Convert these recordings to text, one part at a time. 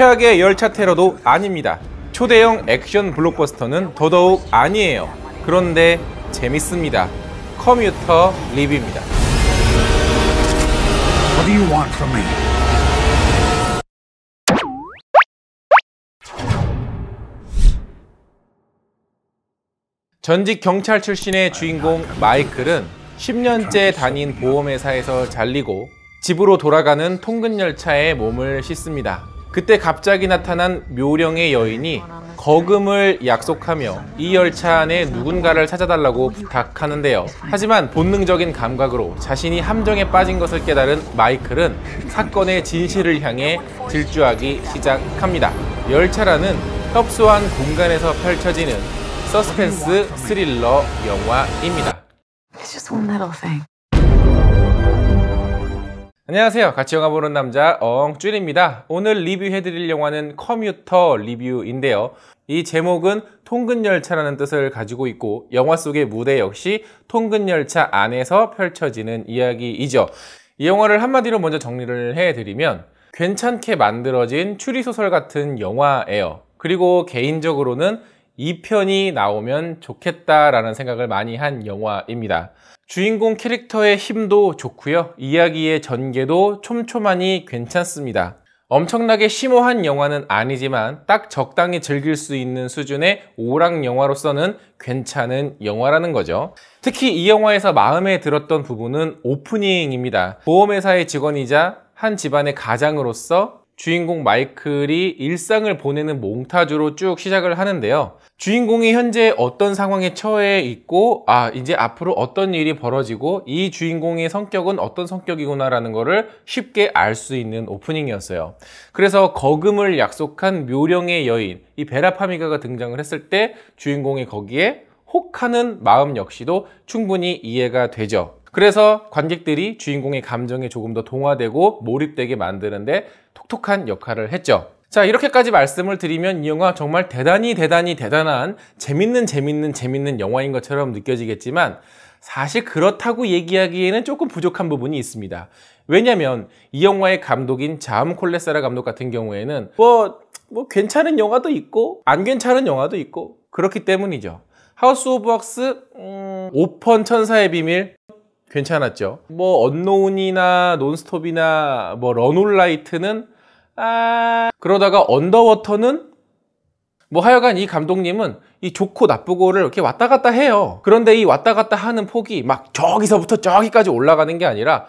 최악의 열차 테러도 아닙니다. 초대형 액션 블록버스터는 더더욱 아니에요. 그런데 재밌습니다. 커뮤터 리뷰입니다. What do you want from me? 전직 경찰 출신의 주인공 마이클은 10년째 다닌 보험회사에서 잘리고 집으로 돌아가는 통근열차에 몸을 싣습니다. 그때 갑자기 나타난 묘령의 여인이 거금을 약속하며 이 열차 안에 누군가를 찾아달라고 부탁하는데요. 하지만 본능적인 감각으로 자신이 함정에 빠진 것을 깨달은 마이클은 사건의 진실을 향해 질주하기 시작합니다. 열차라는 협소한 공간에서 펼쳐지는 서스펜스 스릴러 영화입니다. It's just one little thing. 안녕하세요. 같이 영화 보는 남자 엉쭈입니다. 오늘 리뷰해드릴 영화는 커뮤터 리뷰인데요. 이 제목은 통근열차라는 뜻을 가지고 있고 영화 속의 무대 역시 통근열차 안에서 펼쳐지는 이야기이죠. 이 영화를 한마디로 먼저 정리를 해드리면 괜찮게 만들어진 추리소설 같은 영화예요. 그리고 개인적으로는 2편이 나오면 좋겠다라는 생각을 많이 한 영화입니다. 주인공 캐릭터의 힘도 좋고요. 이야기의 전개도 촘촘하니 괜찮습니다. 엄청나게 심오한 영화는 아니지만 딱 적당히 즐길 수 있는 수준의 오락 영화로서는 괜찮은 영화라는 거죠. 특히 이 영화에서 마음에 들었던 부분은 오프닝입니다. 보험회사의 직원이자 한 집안의 가장으로서 주인공 마이클이 일상을 보내는 몽타주로 쭉 시작을 하는데요. 주인공이 현재 어떤 상황에 처해 있고 이제 앞으로 어떤 일이 벌어지고 이 주인공의 성격은 어떤 성격이구나 라는 거를 쉽게 알 수 있는 오프닝이었어요. 그래서 거금을 약속한 묘령의 여인 이 베라 파미가가 등장을 했을 때 주인공이 거기에 혹하는 마음 역시도 충분히 이해가 되죠. 그래서 관객들이 주인공의 감정에 조금 더 동화되고 몰입되게 만드는데 톡톡한 역할을 했죠. 자, 이렇게까지 말씀을 드리면 이 영화 정말 대단한 재밌는 영화인 것처럼 느껴지겠지만 사실 그렇다고 얘기하기에는 조금 부족한 부분이 있습니다. 왜냐면 이 영화의 감독인 자음 콜레사라 감독 같은 경우에는 뭐 괜찮은 영화도 있고 안 괜찮은 영화도 있고 그렇기 때문이죠. 하우스 오브 왁스 5편 천사의 비밀 괜찮았죠. 언노운이나 논스톱이나 런올라이트는 그러다가 언더워터는 하여간 이 감독님은 이 좋고 나쁘고를 이렇게 왔다 갔다 해요. 그런데 이 왔다 갔다 하는 폭이 막 저기서부터 저기까지 올라가는 게 아니라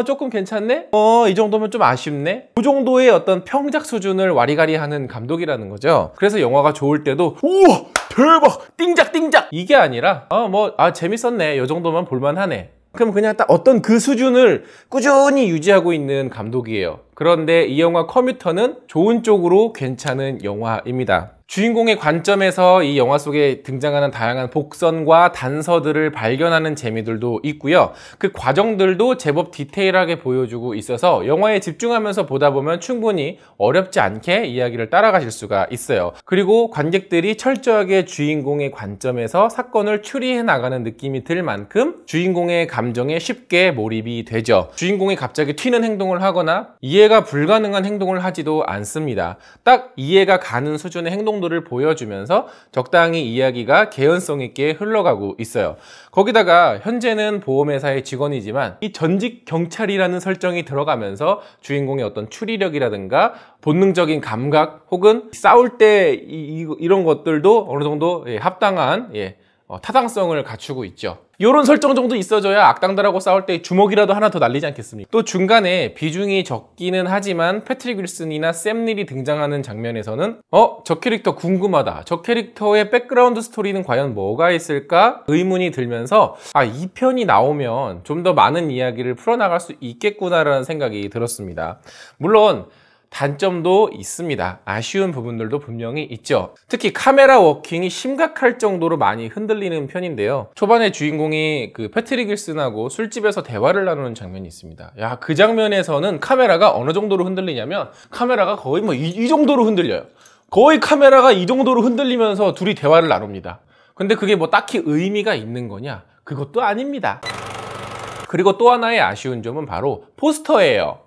조금 괜찮네? 이 정도면 좀 아쉽네? 그 정도의 어떤 평작 수준을 와리가리 하는 감독이라는 거죠. 그래서 영화가 좋을 때도 우와 대박 띵작 이게 아니라 재밌었네 이 정도만 볼만하네. 그럼 그냥 딱 어떤 그 수준을 꾸준히 유지하고 있는 감독이에요. 그런데 이 영화 커뮤터는 좋은 쪽으로 괜찮은 영화입니다. 주인공의 관점에서 이 영화 속에 등장하는 다양한 복선과 단서들을 발견하는 재미들도 있고요. 그 과정들도 제법 디테일하게 보여주고 있어서 영화에 집중하면서 보다 보면 충분히 어렵지 않게 이야기를 따라가실 수가 있어요. 그리고 관객들이 철저하게 주인공의 관점에서 사건을 추리해 나가는 느낌이 들 만큼 주인공의 감정에 쉽게 몰입이 되죠. 주인공이 갑자기 튀는 행동을 하거나 이해가 불가능한 행동을 하지도 않습니다. 딱 이해가 가는 수준의 행동들을 보여주면서 적당히 이야기가 개연성 있게 흘러가고 있어요. 거기다가 현재는 보험회사의 직원이지만 이 전직 경찰이라는 설정이 들어가면서 주인공의 어떤 추리력이라든가 본능적인 감각 혹은 싸울 때 이런 것들도 어느 정도 합당한 타당성을 갖추고 있죠. 이런 설정 정도 있어줘야 악당들하고 싸울 때 주먹이라도 하나 더 날리지 않겠습니까? 또 중간에 비중이 적기는 하지만 패트릭 윌슨이나 샘 닐이 등장하는 장면에서는 저 캐릭터 궁금하다. 저 캐릭터의 백그라운드 스토리는 과연 뭐가 있을까? 의문이 들면서 2편이 나오면 좀 더 많은 이야기를 풀어나갈 수 있겠구나라는 생각이 들었습니다. 물론 단점도 있습니다. 아쉬운 부분들도 분명히 있죠. 특히 카메라 워킹이 심각할 정도로 많이 흔들리는 편인데요. 초반에 주인공이 그 패트릭 윌슨하고 술집에서 대화를 나누는 장면이 있습니다. 그 장면에서는 카메라가 어느 정도로 흔들리냐면 카메라가 거의 이 정도로 흔들려요. 거의 카메라가 이 정도로 흔들리면서 둘이 대화를 나눕니다. 근데 그게 딱히 의미가 있는 거냐? 그것도 아닙니다. 그리고 또 하나의 아쉬운 점은 바로 포스터예요.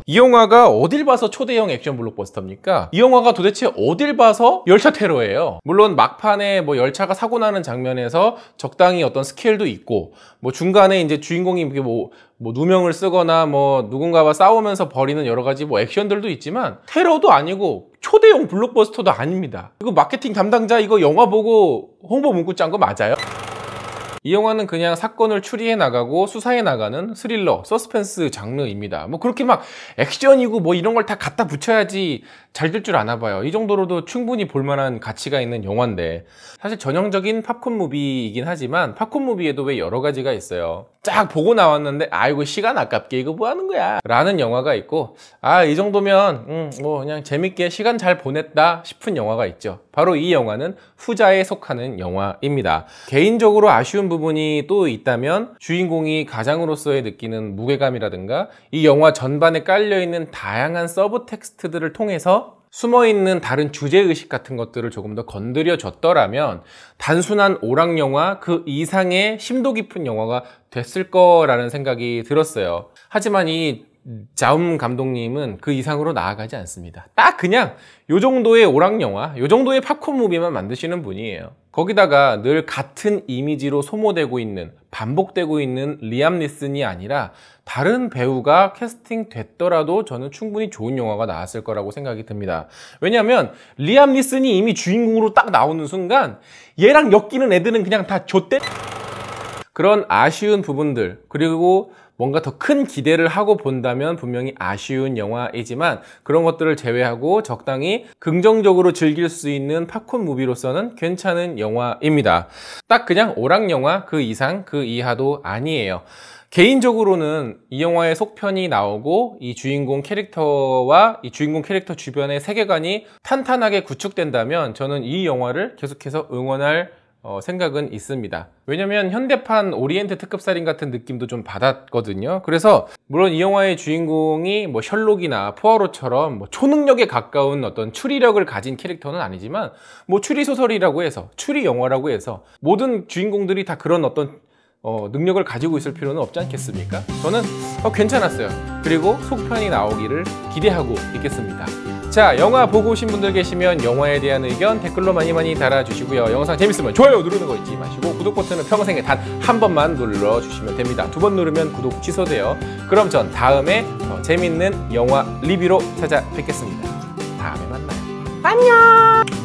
이 영화가 어딜 봐서 초대형 액션 블록버스터입니까? 이 영화가 도대체 어딜 봐서 열차 테러예요. 물론 막판에 뭐 열차가 사고 나는 장면에서 적당히 어떤 스케일도 있고, 뭐 중간에 이제 주인공이 뭐 누명을 쓰거나 뭐 누군가와 싸우면서 벌이는 여러 가지 뭐 액션들도 있지만 테러도 아니고 초대형 블록버스터도 아닙니다. 이거 마케팅 담당자 이거 영화 보고 홍보 문구 짠 거 맞아요? 이 영화는 그냥 사건을 추리해 나가고 수사해 나가는 스릴러, 서스펜스 장르입니다. 뭐 그렇게 막 액션이고 뭐 이런 걸 다 갖다 붙여야지 잘 될 줄 아나 봐요. 이 정도로도 충분히 볼만한 가치가 있는 영화인데, 사실 전형적인 팝콘 무비이긴 하지만 팝콘 무비에도 왜 여러 가지가 있어요. 쫙 보고 나왔는데 아이고 시간 아깝게 이거 뭐 하는 거야 라는 영화가 있고, 아 이 정도면 뭐 그냥 재밌게 시간 잘 보냈다 싶은 영화가 있죠. 바로 이 영화는 후자에 속하는 영화입니다. 개인적으로 아쉬운 부분이 또 있다면 주인공이 가장으로서의 느끼는 무게감이라든가 이 영화 전반에 깔려있는 다양한 서브 텍스트들을 통해서 숨어있는 다른 주제의식 같은 것들을 조금 더 건드려 줬더라면 단순한 오락영화 그 이상의 심도 깊은 영화가 됐을 거라는 생각이 들었어요. 하지만 이 자움 감독님은 그 이상으로 나아가지 않습니다. 딱 그냥 요 정도의 오락영화, 요 정도의 팝콘 무비만 만드시는 분이에요. 거기다가 늘 같은 이미지로 소모되고 있는, 반복되고 있는 리암 니슨이 아니라 다른 배우가 캐스팅 됐더라도 저는 충분히 좋은 영화가 나왔을 거라고 생각이 듭니다. 왜냐하면 리암 니슨이 이미 주인공으로 딱 나오는 순간 얘랑 엮이는 애들은 그냥 다 좆대. 그런 아쉬운 부분들, 그리고 뭔가 더 큰 기대를 하고 본다면 분명히 아쉬운 영화이지만 그런 것들을 제외하고 적당히 긍정적으로 즐길 수 있는 팝콘 무비로서는 괜찮은 영화입니다. 딱 그냥 오락 영화 그 이상 그 이하도 아니에요. 개인적으로는 이 영화의 속편이 나오고 이 주인공 캐릭터와 이 주인공 캐릭터 주변의 세계관이 탄탄하게 구축된다면 저는 이 영화를 계속해서 응원할 생각은 있습니다. 왜냐면 현대판 오리엔트 특급살인 같은 느낌도 좀 받았거든요. 그래서 물론 이 영화의 주인공이 뭐 셜록이나 포아로처럼 뭐 초능력에 가까운 어떤 추리력을 가진 캐릭터는 아니지만 뭐 추리소설이라고 해서 추리 영화라고 해서 모든 주인공들이 다 그런 어떤 능력을 가지고 있을 필요는 없지 않겠습니까? 저는 괜찮았어요. 그리고 속편이 나오기를 기대하고 있겠습니다. 자, 영화 보고 오신 분들 계시면 영화에 대한 의견 댓글로 많이 달아주시고요. 영상 재밌으면 좋아요 누르는 거 잊지 마시고 구독 버튼은 평생에 단 한 번만 눌러주시면 됩니다. 2번 누르면 구독 취소돼요. 그럼 전 다음에 더 재밌는 영화 리뷰로 찾아뵙겠습니다. 다음에 만나요. 안녕!